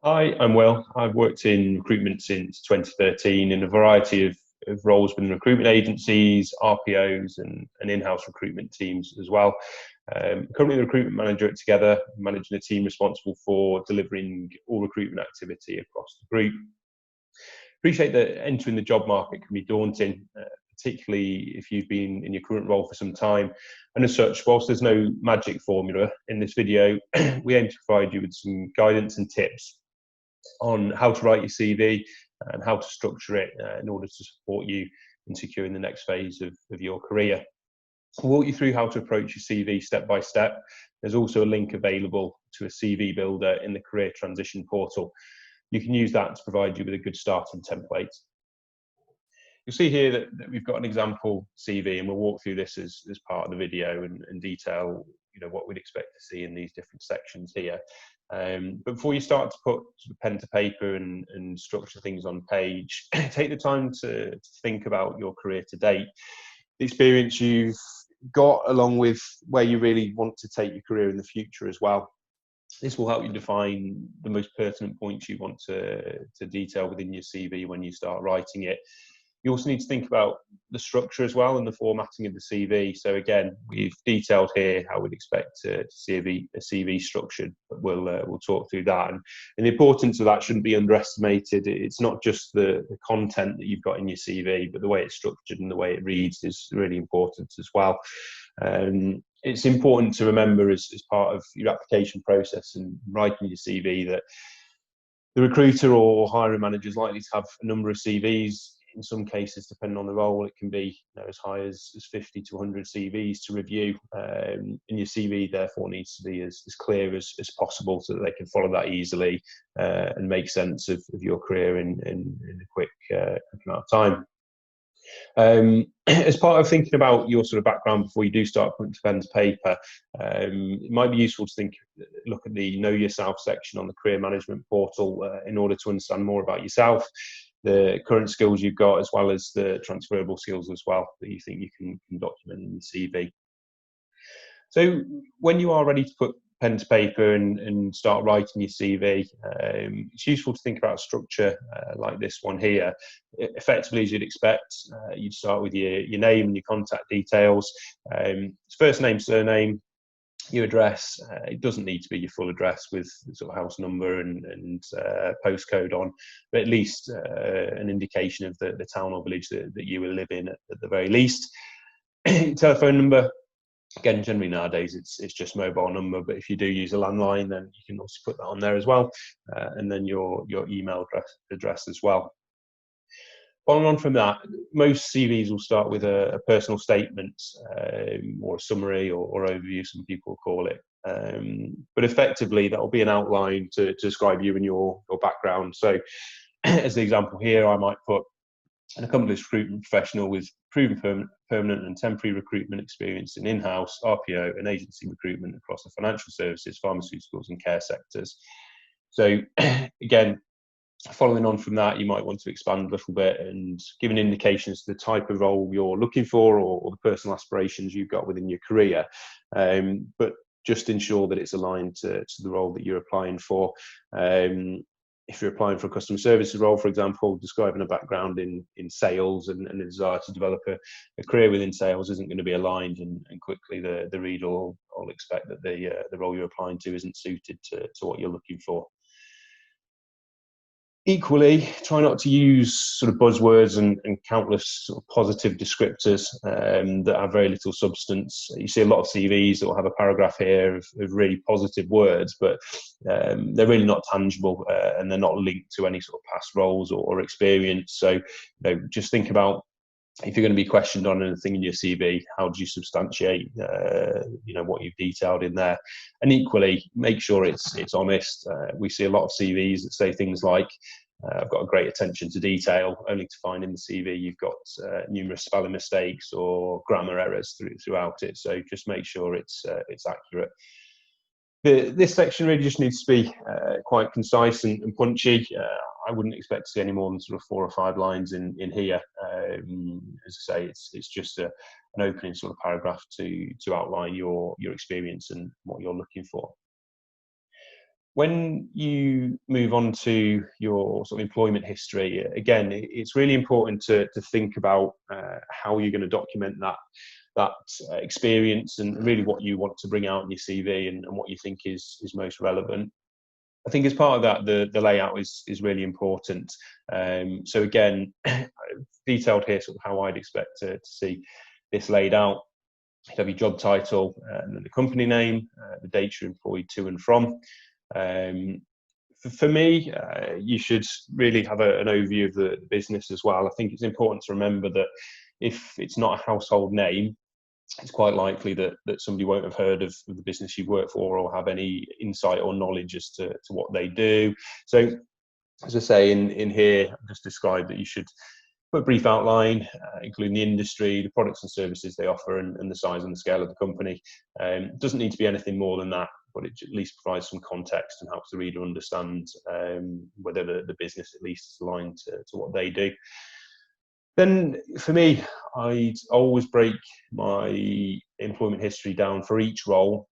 Hi, I'm Will. I've worked in recruitment since 2013 in a variety of roles within recruitment agencies, RPOs, and in-house recruitment teams as well. Currently the recruitment manager at Together, managing a team responsible for delivering all recruitment activity across the group. Appreciate that entering the job market can be daunting, particularly if you've been in your current role for some time. And as such, whilst there's no magic formula in this video, we aim to provide you with some guidance and tips on how to write your CV and how to structure it in order to support you in securing the next phase of your career. I'll walk you through how to approach your CV step by step. There's also a link available to a CV builder in the career transition portal. You can use that to provide you with a good starting template. You'll see here that we've got an example CV, and we'll walk through this as part of the video and detail what we'd expect to see in these different sections here. But before you start to put sort of pen to paper and structure things on page, take the time to think about your career to date, the experience you've got, along with where you really want to take your career in the future as well. This will help you define the most pertinent points you want to detail within your CV when you start writing it. You also need to think about the structure as well and the formatting of the CV. So again, we've detailed here how we'd expect to see a CV structured, but we'll talk through that. And the importance of that shouldn't be underestimated. It's not just the content that you've got in your CV, but the way it's structured and the way it reads is really important as well. It's important to remember as part of your application process and writing your CV that the recruiter or hiring manager is likely to have a number of CVs. In some cases, depending on the role, it can be as high as 50 to 100 CVs to review. And your CV therefore needs to be as clear as possible so that they can follow that easily and make sense of your career in a quick amount of time. As part of thinking about your sort of background before you do start putting pen to paper, it might be useful to look at the Know Yourself section on the career management portal in order to understand more about yourself, the current skills you've got, as well as the transferable skills as well that you think you can document in your CV. So when you are ready to put pen to paper and start writing your CV, it's useful to think about a structure like this one here. Effectively, as you'd expect, you'd start with your name and your contact details. First name, surname, your address. It doesn't need to be your full address with sort of house number and postcode on, but at least an indication of the town or village that you will live in at the very least. Telephone number. Again, generally nowadays it's just mobile number, but if you do use a landline, then you can also put that on there as well, and then your email address as well. Following on from that, most CVs will start with a personal statement or a summary or overview, some people call it. But effectively, that will be an outline to describe you and your background. So as the example here, I might put an accomplished recruitment professional with proven permanent and temporary recruitment experience in in-house, RPO and agency recruitment across the financial services, pharmaceuticals and care sectors. So again, following on from that, you might want to expand a little bit and give an indication as to the type of role you're looking for or the personal aspirations you've got within your career. But just ensure that it's aligned to the role that you're applying for. If you're applying for a customer services role, for example, describing a background in sales and a desire to develop a career within sales isn't going to be aligned, and quickly the reader will expect that the role you're applying to isn't suited to what you're looking for. Equally, try not to use sort of buzzwords and countless sort of positive descriptors that have very little substance. You see a lot of CVs that will have a paragraph here of really positive words, but they're really not tangible and they're not linked to any sort of past roles or experience. So just think about, if you're going to be questioned on anything in your CV, how do you substantiate what you've detailed in there? And equally, make sure it's honest. We see a lot of CVs that say things like, I've got a great attention to detail, only to find in the CV you've got numerous spelling mistakes or grammar errors throughout it. So just make sure it's accurate. This section really just needs to be quite concise and punchy. I wouldn't expect to see any more than sort of 4 or 5 lines in here. As I say, it's just an opening sort of paragraph to outline your experience and what you're looking for. When you move on to your sort of employment history, again, it's really important to think about how you're going to document that experience and really what you want to bring out in your CV and what you think is most relevant. I think as part of that, the layout is really important. So again, detailed here sort of how I'd expect to see this laid out. You'd have your job title and then the company name, the dates you're employed to and from. For me, you should really have an overview of the business as well. I think it's important to remember that if it's not a household name, it's quite likely that somebody won't have heard of the business you work for or have any insight or knowledge as to what they do. So, as I say in here, I've just described that you should put a brief outline, including the industry, the products and services they offer, and the size and the scale of the company. It doesn't need to be anything more than that, but it at least provides some context and helps the reader understand whether the business at least is aligned to what they do. Then for me, I'd always break my employment history down for each role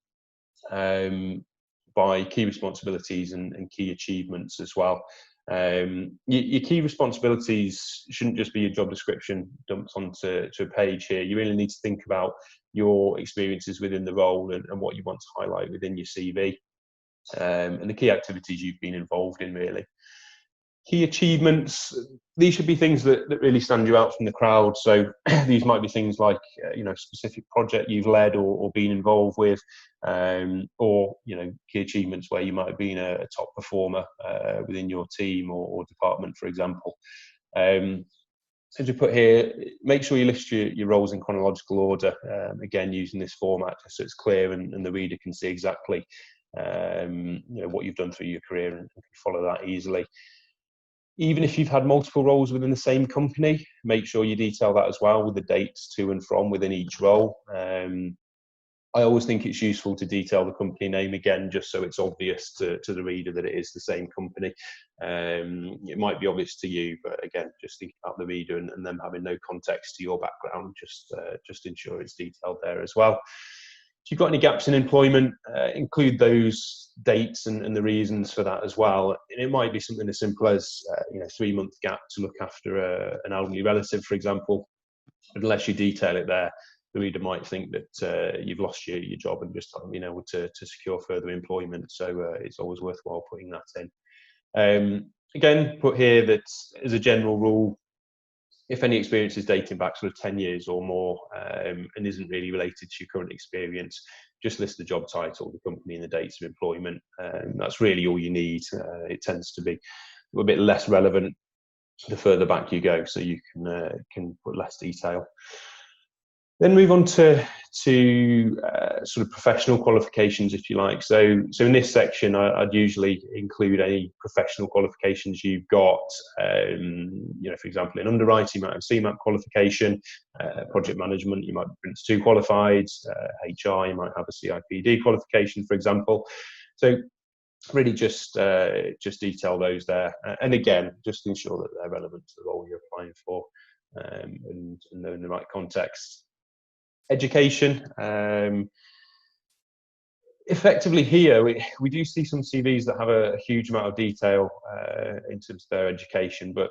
by key responsibilities and key achievements as well. Your key responsibilities shouldn't just be your job description dumped onto a page here. You really need to think about your experiences within the role and what you want to highlight within your CV and the key activities you've been involved in, really. Key achievements, these should be things that really stand you out from the crowd. So these might be things like, specific project you've led or been involved with, or, key achievements where you might have been a top performer within your team or department, for example. So to put here, make sure you list your roles in chronological order, again, using this format so it's clear and the reader can see exactly what you've done through your career and can follow that easily. Even if you've had multiple roles within the same company, make sure you detail that as well with the dates to and from within each role. I always think it's useful to detail the company name again, just so it's obvious to the reader that it is the same company. It might be obvious to you, but again, just think about the reader and them having no context to your background, just ensure it's detailed there as well. If you've got any gaps in employment, include those dates and the reasons for that as well. And it might be something as simple as 3-month gap to look after an elderly relative, for example. But unless you detail it there, the reader might think that you've lost your job and just haven't been able to secure further employment. So it's always worthwhile putting that in. Again, put here that as a general rule, if any experience is dating back sort of 10 years or more and isn't really related to your current experience, just list the job title, the company and the dates of employment. That's really all you need. It tends to be a bit less relevant the further back you go, so you can put less detail. Then move on to sort of professional qualifications, if you like. So in this section, I'd usually include any professional qualifications you've got. For example, in underwriting, you might have CMAP qualification. Project management, you might be Prince 2 qualified. HR, you might have a CIPD qualification, for example. So really just detail those there. And again, just ensure that they're relevant to the role you're applying for and they're in the right context. Education. Effectively here, we do see some CVs that have a huge amount of detail in terms of their education, but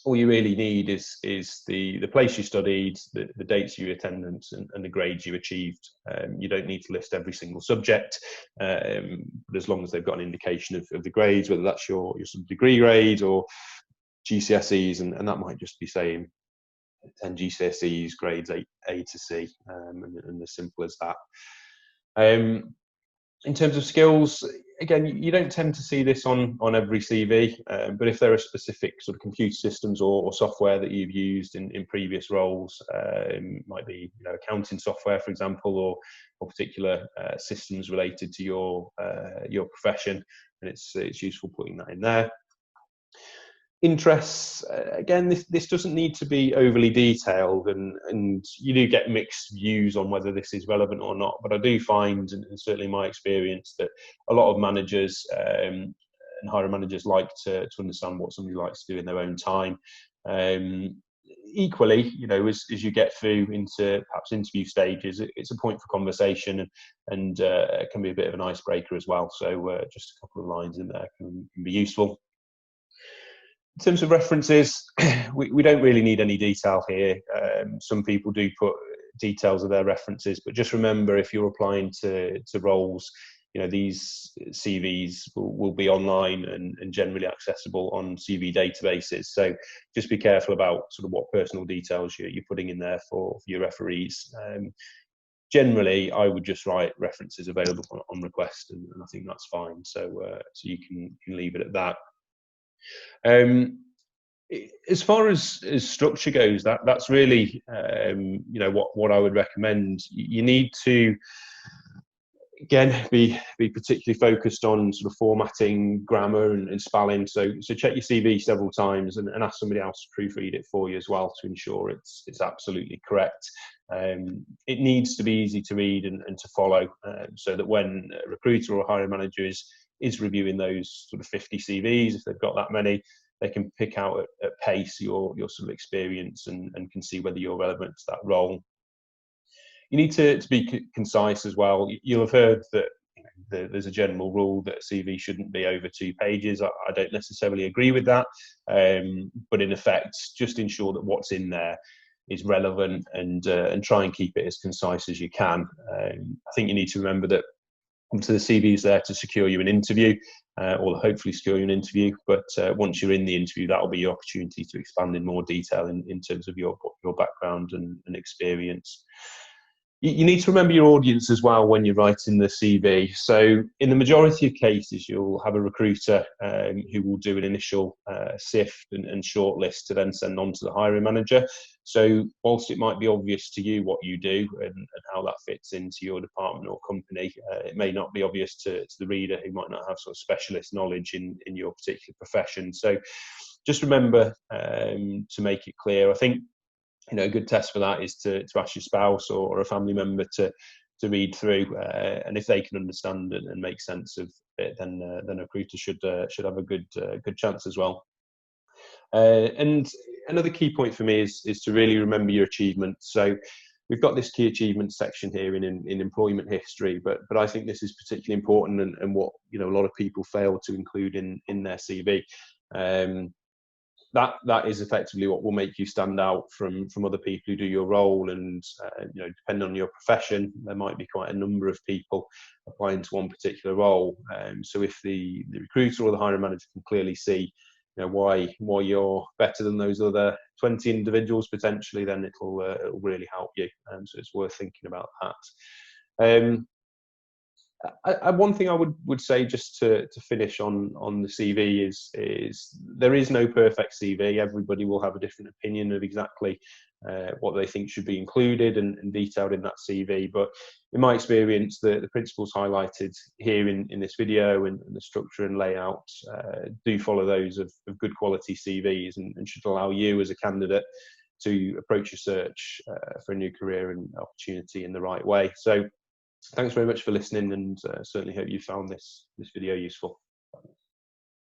all you really need is the place you studied, the dates you attended, and the grades you achieved. You don't need to list every single subject, but as long as they've got an indication of the grades, whether that's your sort of degree grade or GCSEs, and that might just be saying 10 GCSEs, grades A to C, and as simple as that. In terms of skills, again, you don't tend to see this on every CV, but if there are specific sort of computer systems or software that you've used in previous roles, might be accounting software, for example, or particular systems related to your profession, and it's useful putting that in there. Interests, again, this doesn't need to be overly detailed, and you do get mixed views on whether this is relevant or not, but I do find, and certainly in my experience, that a lot of managers and hiring managers like to understand what somebody likes to do in their own time. equally, as you get through into perhaps interview stages, it's a point for conversation, and it can be a bit of an icebreaker as well. So just a couple of lines in there can be useful. In terms of references, we don't really need any detail here. Some people do put details of their references, but just remember, if you're applying to roles, these CVs will be online and generally accessible on CV databases. So just be careful about sort of what personal details you're putting in there for your referees. Generally, I would just write references available on request, and I think that's fine. So you can leave it at that. As far as structure goes, that's really what I would recommend. You need to, again, be particularly focused on sort of formatting, grammar, and spelling. So check your CV several times and ask somebody else to proofread it for you as well to ensure it's absolutely correct. It needs to be easy to read and to follow, so that when a recruiter or a hiring manager is reviewing those sort of 50 CVs, if they've got that many, they can pick out at pace your sort of experience and can see whether you're relevant to that role. You need to be concise as well. You'll have heard that there's a general rule that a CV shouldn't be over 2 pages. I don't necessarily agree with that, but in effect, just ensure that what's in there is relevant and try and keep it as concise as you can. I think you need to remember that obviously the CV is there to secure you an interview, or hopefully secure you an interview. But once you're in the interview, that will be your opportunity to expand in more detail in terms of your background and experience. You need to remember your audience as well when you're writing the CV. So in the majority of cases, you'll have a recruiter who will do an initial sift and shortlist to then send on to the hiring manager. So whilst it might be obvious to you what you do and how that fits into your department or company, it may not be obvious to the reader, who might not have sort of specialist knowledge in your particular profession. So just remember to make it clear. I think a good test for that is to ask your spouse or a family member to read through, and if they can understand it and make sense of it, then a recruiter should have a good chance as well. And another key point for me is to really remember your achievements. So we've got this key achievements section here in employment history, but I think this is particularly important and what a lot of people fail to include in their CV. That is effectively what will make you stand out from other people who do your role. And depending on your profession, there might be quite a number of people applying to one particular role. So if the recruiter or the hiring manager can clearly see why you're better than those other 20 individuals potentially, then it'll really help you. So it's worth thinking about that. One thing I would say, just to finish on the CV, is there is no perfect CV. Everybody will have a different opinion of exactly what they think should be included and detailed in that CV. But in my experience, the principles highlighted here in this video and the structure and layout do follow those of good quality CVs and should allow you as a candidate to approach your search for a new career and opportunity in the right way. So thanks very much for listening, and certainly hope you found this video useful.